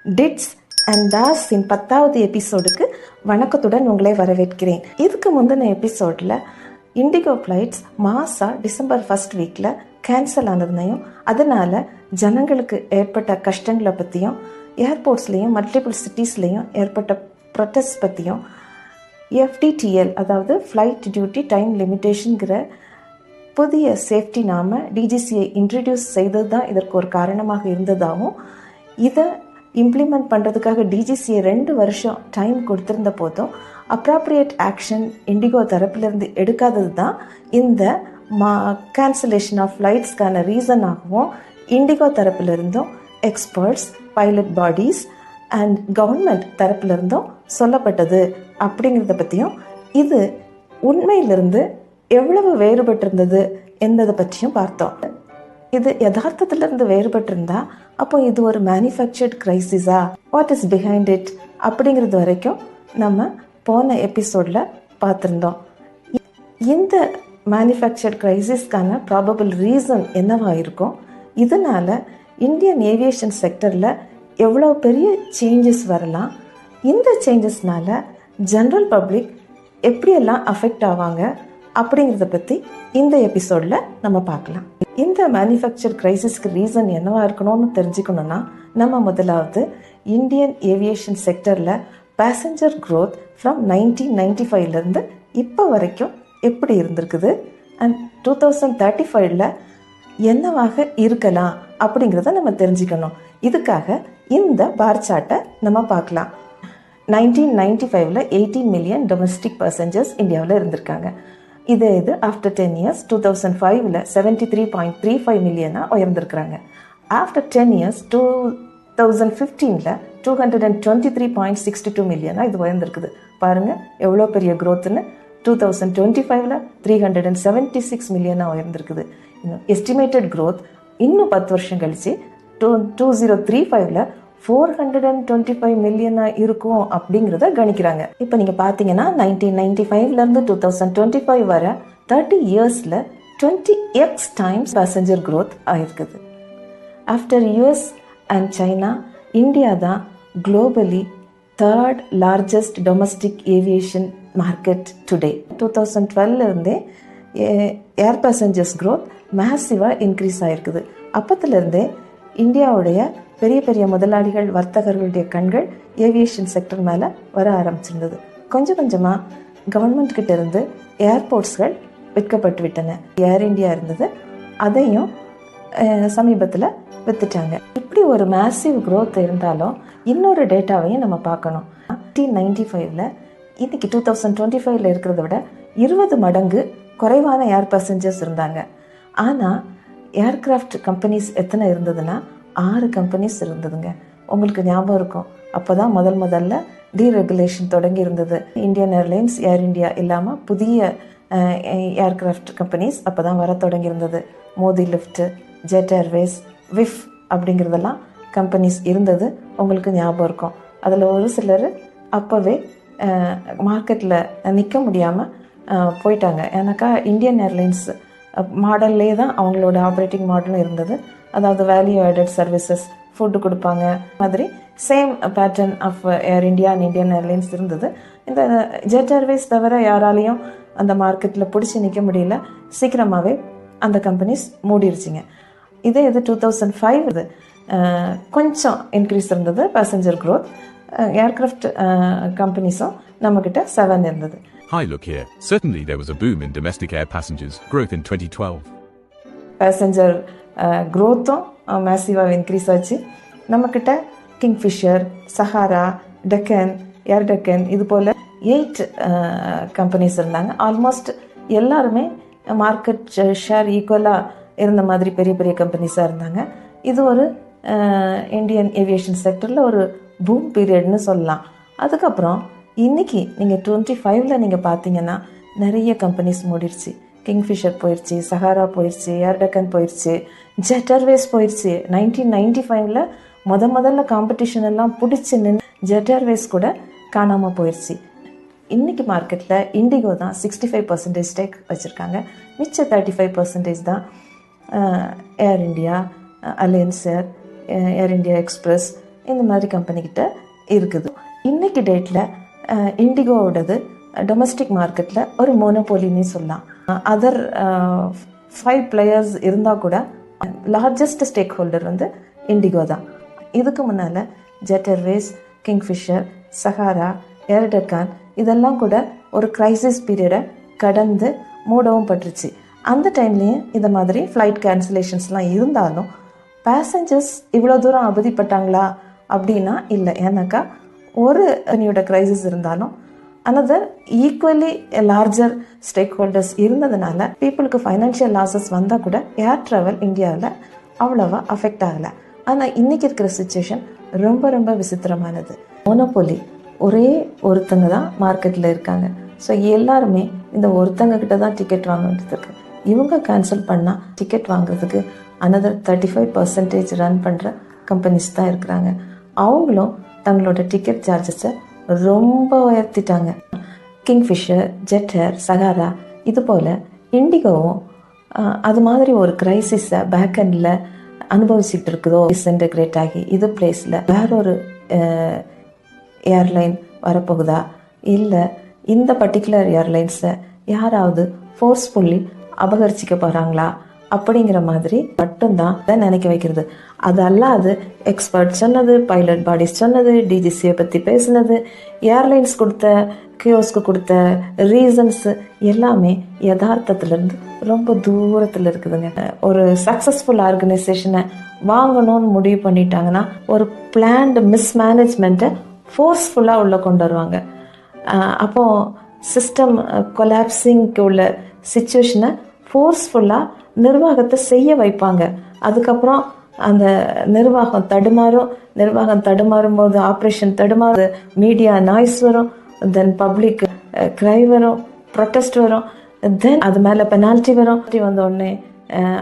Dits and டாஸின் 10வது எபிசோடுக்கு வணக்கத்துடன் உங்களை வரவேற்கிறேன். இதுக்கு முந்தின எபிசோடில் இண்டிகோ ஃப்ளைட்ஸ் டிசம்பர் 1st வீக்கில் கேன்சல் ஆனதுனையும் அதனால் ஜனங்களுக்கு ஏற்பட்ட கஷ்டங்களை பற்றியும் ஏர்போர்ட்ஸ்லேயும் மல்டிபிள் சிட்டிஸ்லேயும் ஏற்பட்ட ப்ரொட்டஸ்ட் பற்றியும் FDTL அதாவது ஃப்ளைட் டியூட்டி டைம் லிமிட்டேஷனுங்கிற புதிய சேஃப்டி நாம DGCA இன்ட்ரடியூஸ் செய்தது தான் இதற்கு ஒரு காரணமாக இருந்ததாகவும் இதை இம்ப்ளிமெண்ட் பண்ணுறதுக்காக DGCA 2 வருஷம் டைம் கொடுத்திருந்த போதும் அப்ராப்ரியேட் ஆக்ஷன் இண்டிகோ தரப்பிலிருந்து எடுக்காதது தான் இந்த கேன்சலேஷன் ஆஃப் ஃப்ளைட்ஸ்க்கான ரீசனாகவும் இண்டிகோ தரப்பிலிருந்தும் experts pilot bodies and government தரப்பிலிருந்தும் சொல்லப்பட்டது அப்படிங்கிறத பற்றியும் இது உண்மையிலிருந்து எவ்வளவு வேறுபட்டிருந்தது என்பதை பற்றியும் பார்த்தோம். இது யதார்த்தத்திலிருந்து வேறுபட்டிருந்தா அப்போ இது ஒரு மேனுஃபேக்சர்ட் கிரைசிஸா, வாட் இஸ் பிஹைண்ட் இட் அப்படிங்கிறது வரைக்கும் நம்ம போன எபிசோடில் பார்த்துருந்தோம். இந்த மேனுஃபேக்சர்ட் கிரைசிஸ்க்கான ப்ராபபிள் ரீசன் என்னவா இருக்கும், இதனால இந்தியன் ஏவியேஷன் செக்டரில் எவ்வளோ பெரிய சேஞ்சஸ் வரலாம், இந்த சேஞ்சஸ்னால ஜென்ரல் பப்ளிக் எப்படியெல்லாம் அஃபெக்ட் ஆவாங்க அப்படிங்கிறத பற்றி இந்த எபிசோடில் நம்ம பார்க்கலாம். இந்த மேனுஃபேக்சர் கிரைசிஸ்க்கு ரீசன் என்னவா இருக்கணும்னு தெரிஞ்சுக்கணுன்னா நம்ம முதலாவது இந்தியன் ஏவியேஷன் செக்டரில் பேசஞ்சர் க்ரோத் ஃப்ரம் 1995லேருந்து இப்போ வரைக்கும் எப்படி இருந்திருக்குது அண்ட் 2035 என்னவாக இருக்கலாம் அப்படிங்கிறத நம்ம தெரிஞ்சுக்கணும். இதுக்காக இந்த பார் சார்ட்டை நம்ம பார்க்கலாம். 1995 18 மில்லியன் டொமஸ்டிக் பேசஞ்சர்ஸ் இந்தியாவில் இருந்திருக்காங்க. இது ஆஃப்டர் 10 இயர்ஸ் 2005 73.35 மில்லியனாக உயர்ந்திருக்கிறாங்க. ஆஃப்டர் 10 இயர்ஸ் 2015 223.62 மில்லியனாக இது உயர்ந்திருக்குது. பாருங்கள் எவ்வளோ பெரிய க்ரோத்துன்னு. 2025 376 மில்லியனாக உயர்ந்திருக்குது. இன்னும் எஸ்டிமேட்டட் க்ரோத் இன்னும் 10 வருஷம் கழிச்சு 2035 425 மில்லியனாக இருக்கும் அப்படிங்கிறத கணிக்கிறாங்க. இப்போ நீங்கள் பார்த்தீங்கன்னா 1995 2025 வர 30 இயர்ஸில் 20x டைம்ஸ் பேசஞ்சர் க்ரோத் ஆயிருக்குது. After US and China, India தான் globally 3rd largest domestic aviation market today. 2012 air passengers growth மேசிவாக இன்க்ரீஸ் ஆகிருக்குது. அப்பத்துலேருந்தே இந்தியாவுடைய பெரிய பெரிய முதலாளிகள் வர்த்தகர்களுடைய கண்கள் ஏவியேஷன் செக்டர் மேலே வர ஆரம்பிச்சிருந்தது. கொஞ்சம் கொஞ்சமாக கவர்மெண்ட் கிட்ட இருந்து ஏர்போர்ட்ஸ்கள் விற்கப்பட்டு விட்டன. ஏர் இந்தியா இருந்தது, அதையும் சமீபத்தில் வித்துட்டாங்க. இப்படி ஒரு மேசிவ் க்ரோத் இருந்தாலும் இன்னொரு டேட்டாவையும் நம்ம பார்க்கணும். 1995 இன்னைக்கு 2025 இருக்கிறத விட 20 மடங்கு குறைவான ஏர் பேசஞ்சர்ஸ் இருந்தாங்க. ஆனால் ஏர்கிராஃப்ட் கம்பெனிஸ் எத்தனை இருந்ததுன்னா 6 கம்பெனிஸ் இருந்ததுங்க. உங்களுக்கு ஞாபகம் இருக்கும், அப்போ தான் முதல்ல டீரெகுலேஷன் தொடங்கி இருந்தது. இந்தியன் ஏர்லைன்ஸ், ஏர் இந்தியா இல்லாமல் புதிய ஏர்கிராஃப்ட் கம்பெனிஸ் அப்போ தான் வர தொடங்கி இருந்தது. மோதி லிஃப்ட், ஜெட் ஏர்வேஸ், விஃப் அப்படிங்கிறதெல்லாம் கம்பெனிஸ் இருந்தது. உங்களுக்கு ஞாபகம் இருக்கும். அதில் ஒரு சிலர் அப்போவே மார்க்கெட்டில் நிற்க முடியாமல் போயிட்டாங்க. ஏன்னாக்கா இந்தியன் ஏர்லைன்ஸ் மாடல்லே தான் அவங்களோட ஆப்ரேட்டிங் மாடலும் இருந்தது. அதாவது வேல்யூ ஆடட் சர்வீசஸ், ஃபுட்டு கொடுப்பாங்க மாதிரி same pattern of Air India and Indian Airlines இருந்தது. இந்த ஜெட் ஏர்வேஸ் தவிர யாராலையும் அந்த மார்க்கெட்டில் பிடிச்சி நிற்க முடியல. சீக்கிரமாகவே அந்த கம்பெனிஸ் மூடிருச்சிங்க. இது 2005 கொஞ்சம் இன்க்ரீஸ் இருந்தது பேசஞ்சர் க்ரோத். ஏர்கிராஃப்ட் கம்பெனிஸும் நம்மக்கிட்ட 7 இருந்தது. Hi, look here. Certainly there was a boom in domestic air passengers growth in 2012. Passenger க்ரோத்தும் மேசிவாக இன்க்ரீஸ் ஆச்சு. நம்மக்கிட்ட கிங்ஃபிஷர், சஹாரா, டெக்கன், ஏர் டெக்கன் இது போல் 8 கம்பெனிஸ் இருந்தாங்க. ஆல்மோஸ்ட் எல்லாருமே மார்க்கெட் ஷேர் ஈக்குவலாக இருந்த மாதிரி பெரிய பெரிய கம்பெனிஸாக இருந்தாங்க. இது ஒரு இந்தியன் ஏவியேஷன் செக்டரில் ஒரு பூம் பீரியட்னு சொல்லலாம். அதுக்கப்புறம் இன்னைக்கு நீங்கள் 25 நீங்கள் பார்த்தீங்கன்னா நிறைய கம்பெனிஸ் மூடிடுச்சு. கிங்ஃபிஷர் போயிடுச்சு, சஹாரா போயிடுச்சு, ஏர் டெக்கன் போயிடுச்சு, ஜெட் ஏர்வேஸ் போயிடுச்சு. 1995 முதல்ல காம்படிஷன் எல்லாம் பிடிச்சி நின்று ஜெட் ஏர்வேஸ் கூட காணாமல் போயிடுச்சு. இன்னைக்கு மார்க்கெட்டில் இண்டிகோ தான் 65% ஸ்டேக் வச்சுருக்காங்க. மிச்ச 35% தான் ஏர் இண்டியா, அலையன்ஸ் ஏர், ஏர் இண்டியா எக்ஸ்பிரஸ், இந்த மாதிரி கம்பெனிக்கிட்ட இருக்குது. இன்னைக்கு டேட்டில் இண்டிகோவோடது டொமஸ்டிக் மார்க்கெட்டில் ஒரு மோனோபோலின்னு சொல்லலாம். அதர் 5 பிளேயர்ஸ் இருந்தால் கூட லார்ஜஸ்ட் ஸ்டேக் ஹோல்டர் வந்து இண்டிகோ தான். இதுக்கு முன்னால் ஜெட் ஏர்வேஸ், கிங்ஃபிஷர், சஹாரா, ஏர் டெக்கான் இதெல்லாம் கூட ஒரு கிரைசிஸ் பீரியடை கடந்து மூடவும் பட்டுருச்சு. அந்த டைம்லேயும் இந்த மாதிரி ஃப்ளைட் கேன்சலேஷன்ஸ்லாம் இருந்தாலும் பேசஞ்சர்ஸ் இவ்வளோ தூரம் அவதிப்பட்டாங்களா அப்படின்னா இல்லை. ஏன்னாக்கா ஒரு அணியோட கிரைசிஸ் இருந்தாலும் another equally larger stack holders இருந்ததுனால பீப்புளுக்கு ஃபைனான்ஷியல் லாஸஸ் வந்தால் கூட ஏர் ட்ராவல் இந்தியாவில் அவ்வளோவா அஃபெக்ட் ஆகலை. ஆனால் இன்றைக்கி இருக்கிற சுச்சுவேஷன் ரொம்ப ரொம்ப விசித்திரமானது. மோனோபோலி ஒரே ஒருத்தங்க தான் மார்க்கெட்டில் இருக்காங்க. ஸோ எல்லாருமே இந்த ஒருத்தங்க கிட்ட தான் டிக்கெட் வாங்க வேண்டியது இருக்குது. இவங்க கேன்சல் பண்ணால் டிக்கெட் வாங்குறதுக்கு another 35% ரன் பண்ணுற கம்பெனிஸ் தான் இருக்கிறாங்க. அவங்களும் தங்களோட டிக்கெட் சார்ஜஸை ரொம்ப உயர்த்திட்டாங்க. கிங்ஃபிஷர், ஜெட் ஏர், சஹாரா இது போல் இண்டிகோவும் அது மாதிரி ஒரு கிரைசிஸை பேக்கெண்டில் அனுபவிச்சுட்டு இருக்குதோ டிஸ்இன்டகிரேட் ஆகி இது பிளேஸில் வேறொரு ஏர்லைன் வரப்போகுதா, இல்லை இந்த பர்டிகுலர் ஏர்லைன்ஸை யாராவது ஃபோர்ஸ்ஃபுல்லி அபகரிச்சிக்க போகிறாங்களா அப்படிங்கிற மாதிரி மட்டும்தான் நினைக்க வைக்கிறது. அது அல்லாது எக்ஸ்பர்ட் சொன்னது, பைலட் பாடிஸ் சொன்னது, டிஜிசியை பற்றி பேசுனது, ஏர்லைன்ஸ் கொடுத்த கியோஸ்க்கு கொடுத்த ரீசன்ஸ் எல்லாமே யதார்த்தத்திலேருந்து ரொம்ப தூரத்தில் இருக்குதுங்க. ஒரு சக்ஸஸ்ஃபுல் ஆர்கனைசேஷனை வாங்கணும்னு முடிவு பண்ணிட்டாங்கன்னா ஒரு பிளான்டு மிஸ்மேனேஜ்மெண்ட்டை ஃபோர்ஸ்ஃபுல்லாக உள்ளே கொண்டு வருவாங்க. அப்போது சிஸ்டம் கொலாப்சிங்க்கு உள்ள சிச்சுவேஷனை ஃபோர்ஸ்ஃபுல்லாக நிர்வாகத்தை செய்ய வைப்பாங்க. அதுக்கப்புறம் அந்த நிர்வாகம் தடுமாறும் போது ஆப்ரேஷன் தடுமாறு, மீடியா நாய்ஸ் வரும், தென் பப்ளிக் கிரை வரும், ப்ரொட்டஸ்ட் வரும், தென் அது மேலே பெனால்ட்டி வரும். வந்த உடனே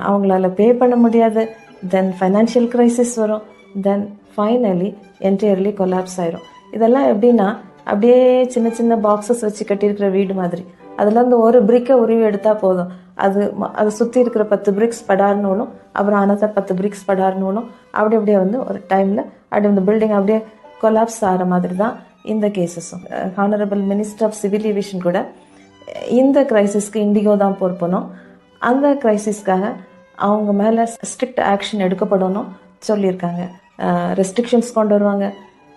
அவங்களால பே பண்ண முடியாது, தென் ஃபைனான்ஷியல் கிரைசிஸ் வரும், தென் ஃபைனலி என்டையர்லி கொலாப்ஸ் ஆயிரும். இதெல்லாம் எப்படின்னா அப்படியே சின்ன சின்ன பாக்ஸஸ் வச்சு கட்டியிருக்கிற வீடு மாதிரி. அதுலேருந்து ஒரு பிரிக்கை உருவி எடுத்தால் போதும், அது சுற்றி இருக்கிற 10 பிரிக்ஸ் படார்னோலும் அப்புறம் அனதர் 10 பிரிக்ஸ் படார்னோலும் அப்படியே வந்து ஒரு டைமில் அப்படி இந்த பில்டிங் அப்படியே கொலாப்ஸ் ஆகிற மாதிரி தான் இந்த கேசஸும். Honourable minister of civil aviation கூட இந்த கிரைசிஸ்க்கு இண்டிகோ தான் பொறுப்பணும், அந்த கிரைசிஸ்க்காக அவங்க மேலே ஸ்ட்ரிக்ட் ஆக்ஷன் எடுக்கப்படணும் சொல்லியிருக்காங்க. ரெஸ்ட்ரிக்ஷன்ஸ் கொண்டு வருவாங்க,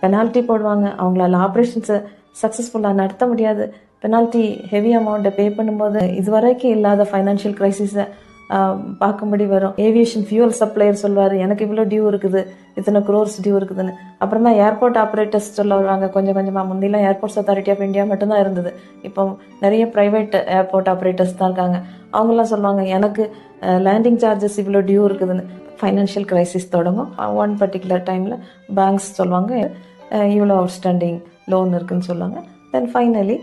பெனால்ட்டி போடுவாங்க. அவங்களால ஆப்ரேஷன்ஸை சக்ஸஸ்ஃபுல்லாக நடத்த முடியாது, பெனால்ட்டி ஹெவி அமௌண்ட்டை பே பண்ணும்போது இதுவரைக்கும் இல்லாத ஃபைனான்ஷியல் கிரைசிஸை பார்க்கும்படி வரும். ஏவியேஷன் ஃபியூவல் சப்ளையர் சொல்லுவார், எனக்கு இவ்வளோ டியூ இருக்குது, இத்தனை க்ரோர்ஸ் டியூ இருக்குதுன்னு. அப்புறம் தான் ஏர்போர்ட் ஆப்ரேட்டர்ஸ் சொல்ல வருவாங்க. கொஞ்சமாக முந்திலாம் ஏர்போர்ட்ஸ் அத்தாரிட்டி ஆஃப் இந்தியா மட்டும்தான் இருந்தது, இப்போ நிறைய ப்ரைவேட் ஏர்போர்ட் ஆப்ரேட்டர்ஸ் தான் இருக்காங்க. அவங்களாம் சொல்லுவாங்க, எனக்கு லேண்டிங் சார்ஜஸ் இவ்வளோ டியூ இருக்குதுன்னு. ஃபைனான்ஷியல் கிரைசிஸ் தொடங்கும். ஒன் பர்டிகுலர் டைமில் பேங்க்ஸ் சொல்லுவாங்க இவ்வளோ அவுட்ஸ்டாண்டிங் லோன் இருக்குதுன்னு சொல்லுவாங்க. Then finally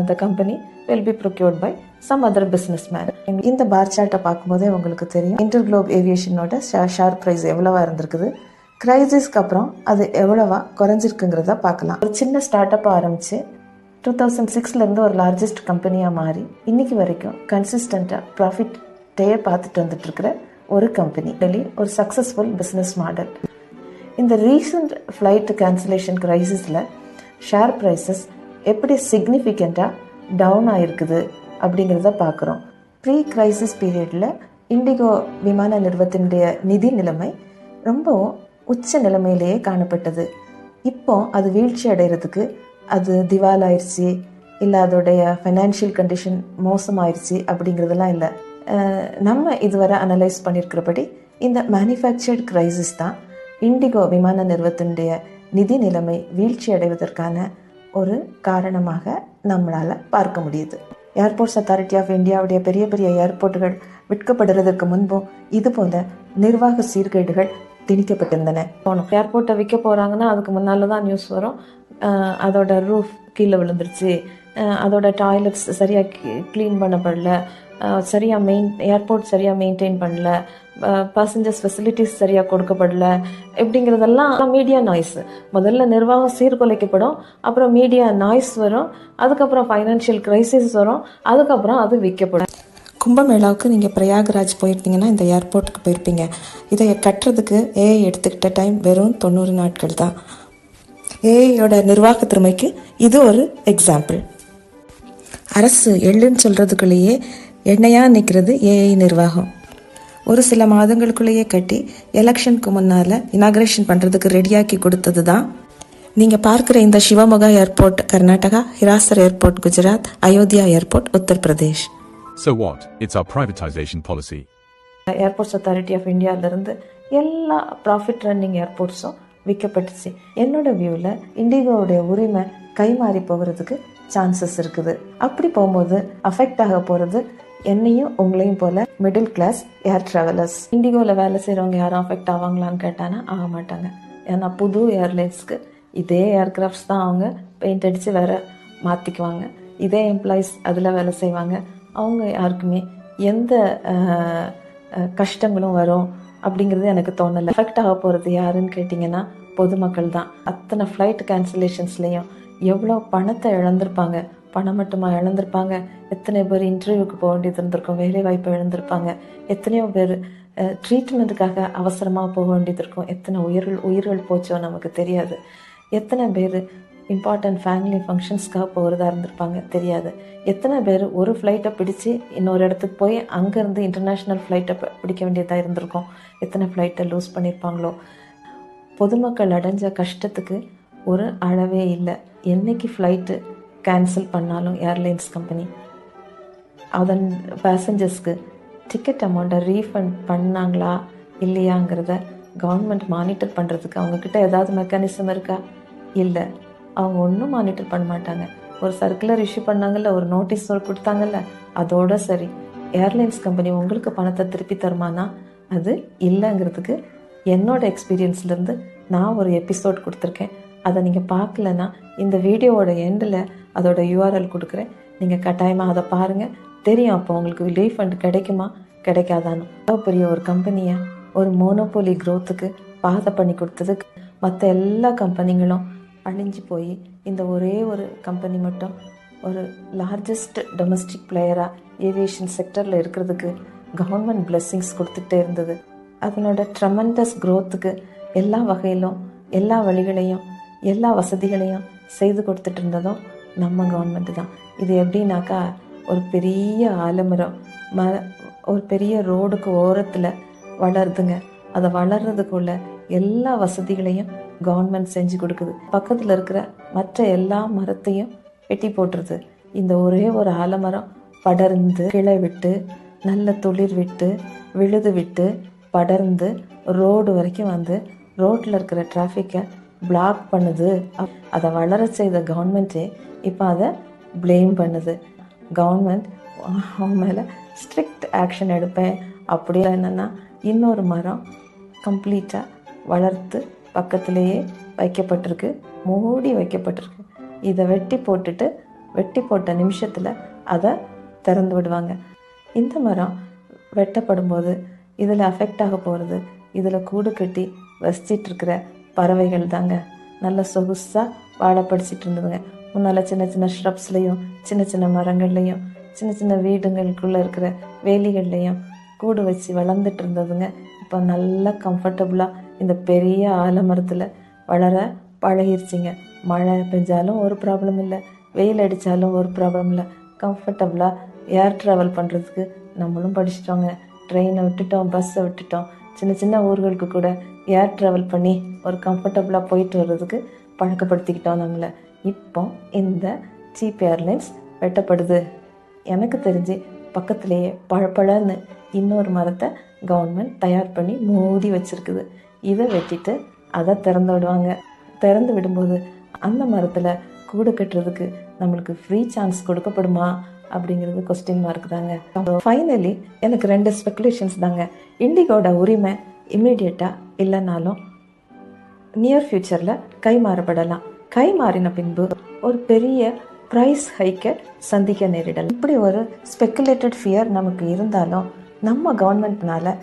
the company will be procured by some other business man. இந்த பார் சார்ட்டை பார்க்கும்போதே உங்களுக்கு தெரியும் இன்டர்குளோப் ஏவியேஷனோட ஷேர் ப்ரைஸ் எவ்வளவா இருந்திருக்குது, கிரைசிஸ்க்கு அப்புறம் அது எவ்வளவா குறைஞ்சிருக்குங்கிறத பார்க்கலாம். ஒரு சின்ன ஸ்டார்ட் அப் ஆரம்பித்து 2006 ஒரு லார்ஜஸ்ட் கம்பெனியாக மாறி இன்னைக்கு வரைக்கும் கன்சிஸ்டண்ட்டாக ப்ராஃபிட்டே பார்த்துட்டு வந்துட்டு இருக்கிற ஒரு கம்பெனி, ஒரு சக்ஸஸ்ஃபுல் பிஸ்னஸ் மாடல். இந்த ரீசன்ட் ஃப்ளைட் கேன்சலேஷன் கிரைசிஸில் ஷேர் ப்ரைஸஸ் எப்படி சிக்னிஃபிகண்ட்டாக டவுன் ஆகிருக்குது அப்படிங்கிறத பார்க்குறோம். ப்ரீ கிரைசிஸ் பீரியடில் இண்டிகோ விமான நிறுவனத்தினுடைய நிதி நிலைமை ரொம்பவும் உச்ச நிலைமையிலேயே காணப்பட்டது. இப்போ அது வீழ்ச்சி அடைகிறதுக்கு அது திவாலாயிருச்சு, இல்லை அதோடைய ஃபைனான்ஷியல் கண்டிஷன் மோசமாயிருச்சு அப்படிங்கிறதெல்லாம் இல்லை. நம்ம இதுவரை அனலைஸ் பண்ணியிருக்கிறபடி இந்த மேனுஃபேக்சர்ட் கிரைசிஸ் தான் இண்டிகோ விமான நிறுவனத்தினுடைய நிதி நிலைமை வீழ்ச்சி அடைவதற்கான ஒரு காரணமாக நம்மளால் பார்க்க முடியுது. ஏர்போர்ட்ஸ் அத்தாரிட்டி ஆஃப் இந்தியாவுடைய பெரிய பெரிய ஏர்போர்ட்டுகள் விற்கப்படுறதுக்கு முன்பும் இது போல நிர்வாக சீர்கேடுகள் திணிக்கப்பட்டிருந்தன. போனோம் ஏர்போர்ட்டை விற்க போகிறாங்கன்னா அதுக்கு முன்னால் தான் நியூஸ் வரும், அதோட ரூஃப் கீழே விழுந்துருச்சு, அதோட டாய்லெட்ஸ் சரியாக க்ளீன் பண்ணப்படல, ஏர்போர்ட் சரியாக மெயின்டைன் பண்ணல, பேசஞ்சர்ஸ் ஃபெசிலிட்டிஸ் சரியாக கொடுக்கப்படல, எப்படிங்கிறதெல்லாம் மீடியா நாய்ஸ். முதல்ல நிர்வாகம் சீர்குலைக்கப்படும், அப்புறம் மீடியா நாய்ஸ் வரும், அதுக்கப்புறம் ஃபைனான்ஷியல் கிரைசிஸ் வரும், அதுக்கப்புறம் அது விற்கப்படும். கும்பமேளாவுக்கு நீங்கள் பிரயாகராஜ் போயிருந்தீங்கன்னா இந்த ஏர்போர்ட்டுக்கு போயிருப்பீங்க. இதை கட்டுறதுக்கு எடுத்துக்கிட்ட டைம் வெறும் 90 நாட்கள் தான். ஏஐயோட நிர்வாக திறமைக்கு இது ஒரு எக்ஸாம்பிள். அரசு எள்ளுன்னு சொல்கிறதுக்குள்ளேயே எண்ணெயாக நிற்கிறது ஏஐ நிர்வாகம். ஒரு சில மாதங்களுக்குள்ளேயே கட்டி எலெக்ஷனுக்கு முன்னால் இனாக்ரேஷன் பண்ணுறதுக்கு ரெடியாக்கி கொடுத்தது தான் நீங்கள் பார்க்குற இந்த Shivamogga airport Karnataka, Hirasar airport Gujarat, Ayodhya airport Uttar Pradesh. So what? It's our privatization policy. Airports authority of இந்தியாவிலேருந்து எல்லா ப்ராஃபிட் ரன்னிங் ஏர்போர்ட்ஸும் விற்கப்பட்டுச்சு. என்னோட வியூவில் இண்டிகோவுடைய உரிமை கைமாறி போகிறதுக்கு சான்சஸ் இருக்குது. அப்படி போகும்போது அஃபெக்ட் ஆக போகிறது என்னையும் உங்களையும் போல மிடில் கிளாஸ் ஏர் ட்ராவலர்ஸ். இண்டிகோவில் வேலை செய்கிறவங்க யாரும் அஃபெக்ட் ஆவாங்களான்னு கேட்டானா ஆக மாட்டாங்க. ஏன்னா புது ஏர்லைன்ஸ்க்கு இதே ஏர்கிராஃப்ட்ஸ் தான் அவங்க பெயிண்ட் அடித்து வேற மாற்றிக்குவாங்க. இதே எம்ப்ளாயீஸ் அதில் வேலை செய்வாங்க. அவங்க யாருக்குமே எந்த கஷ்டங்களும் வரும் அப்படிங்கிறது எனக்கு தோணலை. எஃபெக்ட் ஆக போகிறது யாருன்னு கேட்டிங்கன்னா பொதுமக்கள் தான். அத்தனை ஃப்ளைட் கேன்சலேஷன்ஸ்லேயும் எவ்வளோ பணத்தை இழந்திருப்பாங்க. பணம் மட்டுமா இழந்திருப்பாங்க, எத்தனை பேர் இன்டர்வியூக்கு போக வேண்டியது இருந்திருக்கும், வேலை வாய்ப்பை இழந்திருப்பாங்க, எத்தனையோ பேர் ட்ரீட்மெண்ட்டுக்காக அவசரமாக போக வேண்டியது இருக்கும், எத்தனை உயிர்கள் போச்சோ நமக்கு தெரியாது, எத்தனை பேர் இம்பார்ட்டன்ட் ஃபேமிலி ஃபங்க்ஷன்ஸ்க்காக போகிறதா இருந்திருப்பாங்க தெரியாது, எத்தனை பேர் ஒரு ஃப்ளைட்டை பிடிச்சி இன்னொரு இடத்துக்கு போய் அங்கேருந்து இன்டர்நேஷ்னல் ஃப்ளைட்டை பிடிக்க வேண்டியதாக இருந்திருக்கும், எத்தனை ஃப்ளைட்டை லூஸ் பண்ணியிருப்பாங்களோ. பொதுமக்கள் அடைஞ்ச கஷ்டத்துக்கு ஒரு அளவே இல்லை. என்னைக்கு ஃப்ளைட்டு கேன்சல் பண்ணாலும் ஏர்லைன்ஸ் கம்பெனி அதன் பேசஞ்சர்ஸ்க்கு டிக்கெட் அமௌண்ட்டை ரீஃபண்ட் பண்ணாங்களா இல்லையாங்கிறத கவர்மெண்ட் மானிட்டர் பண்ணுறதுக்கு அவங்கக்கிட்ட ஏதாவது மெக்கானிசம் இருக்கா? இல்லை, அவங்க ஒன்றும் மானிட்டர் பண்ண மாட்டாங்க. ஒரு சர்க்குலர் இஷ்யூ பண்ணாங்கல்ல, ஒரு நோட்டீஸ் கொடுத்தாங்கல்ல, அதோட சரி. ஏர்லைன்ஸ் கம்பெனி உங்களுக்கு பணத்தை திருப்பி தருமானா அது இல்லைங்கிறதுக்கு என்னோட எக்ஸ்பீரியன்ஸ்லேருந்து நான் ஒரு எபிசோட் கொடுத்துருக்கேன். அதை நீங்கள் பார்க்கலன்னா இந்த வீடியோவோட எண்டில் அதோட யூஆர்எல் கொடுக்குறேன். நீங்கள் கட்டாயமாக அதை பாருங்கள், தெரியும் அப்போ உங்களுக்கு ரீஃபண்ட் கிடைக்குமா கிடைக்காதான்னு. அவ்வளோ பெரிய ஒரு கம்பெனியை ஒரு மோனோபோலி க்ரோத்துக்கு பாதை பண்ணி கொடுத்ததுக்கு மற்ற எல்லா கம்பெனிகளும் அழிஞ்சு போய் இந்த ஒரே ஒரு கம்பெனி மட்டும் ஒரு லார்ஜஸ்ட் டொமஸ்டிக் பிளேயராக ஏவியேஷன் செக்டரில் இருக்கிறதுக்கு கவர்மெண்ட் பிளெஸ்ஸிங்ஸ் கொடுத்துட்டே இருந்தது. அதனோட ட்ரெமண்டஸ் க்ரோத்துக்கு எல்லா வகையிலும் எல்லா வழிகளையும் எல்லா வசதிகளையும் செய்து கொடுத்துட்டு இருந்ததும் நம்ம கவர்மெண்ட்டு தான். இது எப்படின்னாக்கா ஒரு பெரிய ஆலமரம் ஒரு பெரிய ரோடுக்கு ஓரத்தில் வளருதுங்க. அதை வளர்றதுக்குள்ள எல்லா வசதிகளையும் கவர்மெண்ட் செஞ்சு கொடுக்குது. பக்கத்தில் இருக்கிற மற்ற எல்லா மரத்தையும் வெட்டி போட்டுருது. இந்த ஒரே ஒரு ஆலமரம் படர்ந்து கிளை விட்டு நல்ல துளிர் விட்டு விழுது விட்டு படர்ந்து ரோடு வரைக்கும் வந்து ரோட்டில் இருக்கிற டிராஃபிக்கை பிளாக் பண்ணுது. அதை வளர செய்த கவர்மெண்ட்டே இப்போ அதை ப்ளேம் பண்ணுது. கவர்மெண்ட் அவங்க மேலே ஸ்ட்ரிக்ட் ஆக்ஷன் எடுப்பேன் அப்படி என்னென்னா இன்னொரு மரம் கம்ப்ளீட்டாக வளர்த்து பக்கத்துலேயே வைக்கப்பட்டிருக்கு, மூடி வைக்கப்பட்டிருக்கு. இதை வெட்டி போட்ட நிமிஷத்தில் அதை திறந்து விடுவாங்க. இந்த மரம் வெட்டப்படும் போது இதில் அஃபெக்ட் ஆக போகிறது இதில் கூடு கட்டி வசிச்சிட்டு இருக்கிற பறவைகள் தாங்க. நல்ல சொகுசாக வாழ படிச்சிட்டு இருந்ததுங்க. முன்னால் சின்ன சின்ன ஷ்ரப்ஸ்லேயும் சின்ன சின்ன மரங்கள்லேயும் சின்ன சின்ன வீடுங்களுக்குள்ளே இருக்கிற வேலிகள்லேயும் கூடு வச்சு வளர்ந்துட்டு இருந்ததுங்க. இப்போ நல்லா கம்ஃபர்டபுளாக இந்த பெரிய ஆலமரத்தில் வளர பழகிருச்சிங்க. மழை பெஞ்சாலும் ஒரு ப்ராப்ளம் இல்லை, வெயில் அடித்தாலும் ஒரு ப்ராப்ளம் இல்லை. கம்ஃபர்டபுளாக ஏர் ட்ராவல் பண்ணுறதுக்கு நம்மளும் படிச்சிட்டோங்க. ட்ரெயினை விட்டுட்டோம், பஸ்ஸை விட்டுட்டோம். சின்ன சின்ன ஊர்களுக்கு கூட ஏர் ட்ராவல் பண்ணி ஒரு கம்ஃபர்டபுளாக போயிட்டு வர்றதுக்கு பழக்கப்படுத்திக்கிட்டோம் நம்மளை. இப்போ இந்த சீப் ஏர்லைன்ஸ் வெட்டப்படுது. எனக்கு தெரிஞ்சு பக்கத்துலேயே பழப்பழன்னு இன்னொரு மரத்தை கவர்மெண்ட் தயார் பண்ணி மூடி வச்சுருக்குது. இதை வெட்டிட்டு அதை திறந்து விடுவாங்க. திறந்து விடும்போது அந்த மரத்தில் கூடு கட்டுறதுக்கு நம்மளுக்கு ஃப்ரீ சான்ஸ் கொடுக்கப்படுமா அப்படிங்கிறது கொஸ்டின் மார்க் தாங்க. ஃபைனலி எனக்கு 2 ஸ்பெகுலேஷன்ஸ் தாங்க. இண்டிகோட உரிமை இம்மிடியட்டாக இல்லைனாலும் நியர் ஃப்யூச்சரில் கைமாறப்படலாம். கை மாறின பின்பு ஒரு பெரிய ப்ரைஸ் ஹைக்கை சந்திக்க நேரிடலாம். இப்படி ஒரு ஸ்பெக்குலேட்டட் ஃபியர் நமக்கு இருந்தாலும் நம்ம கவர்மெண்ட்னால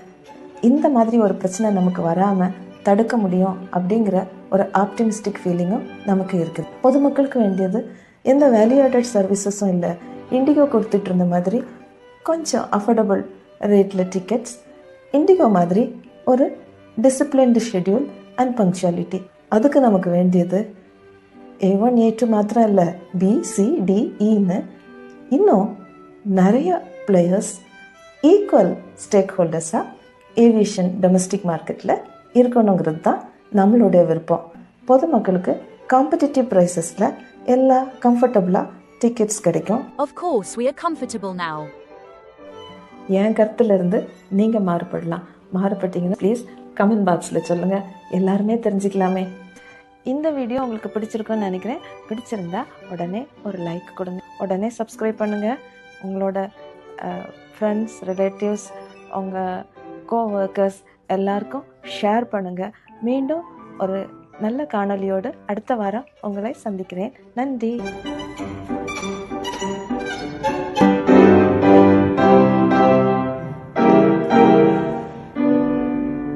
இந்த மாதிரி ஒரு பிரச்சனை நமக்கு வராமல் தடுக்க முடியும் அப்படிங்கிற ஒரு ஆப்டிமிஸ்டிக் ஃபீலிங்கும் நமக்கு இருக்குது. பொதுமக்களுக்கு வேண்டியது எந்த வேல்யூ-ஆடட் சர்வீசஸும் இல்லை. இண்டிகோ கொடுத்துட்டு இருந்த மாதிரி கொஞ்சம் அஃபோர்டபுள் ரேட்டில் டிக்கெட்ஸ், இண்டிகோ மாதிரி ஒரு டிசிப்ளின்டு ஷெட்யூல் அண்ட் பங்க்சுவாலிட்டி. அதுக்கு நமக்கு வேண்டியது A1 A2 மாத்திரம் இல்லை, BCDEன்னு இன்னும் நிறைய பிளேயர்ஸ் ஈக்குவல் ஸ்டேக் ஹோல்டர்ஸாக ஏவியேஷன் டொமஸ்டிக் மார்க்கெட்டில் இருக்கணுங்கிறது தான் நம்மளுடைய விருப்பம். பொதுமக்களுக்கு காம்படிட்டிவ் ப்ரைஸஸில் எல்லாம் கம்ஃபர்டபுளாக டிக்கெட்ஸ் கிடைக்கும். Of course, we are comfortable now. என் கருத்துலேருந்து நீங்கள் மாறுபட்டீங்கன்னா ப்ளீஸ் கமெண்ட் பாக்ஸில் சொல்லுங்கள், எல்லாருமே தெரிஞ்சுக்கலாமே. இந்த வீடியோ உங்களுக்கு பிடிச்சிருக்குன்னு நினைக்கிறேன். பிடிச்சிருந்தா உடனே ஒரு லைக் கொடுங்க, உடனே சப்ஸ்கிரைப் பண்ணுங்கள். உங்களோட ஃப்ரெண்ட்ஸ், ரிலேட்டிவ்ஸ், உங்கள் கோவர்க்கர்ஸ் எல்லாருக்கும் ஷேர் பண்ணுங்கள். மீண்டும் ஒரு நல்ல காணொளியோடு அடுத்த வாரம் உங்களை சந்திக்கிறேன். நன்றி.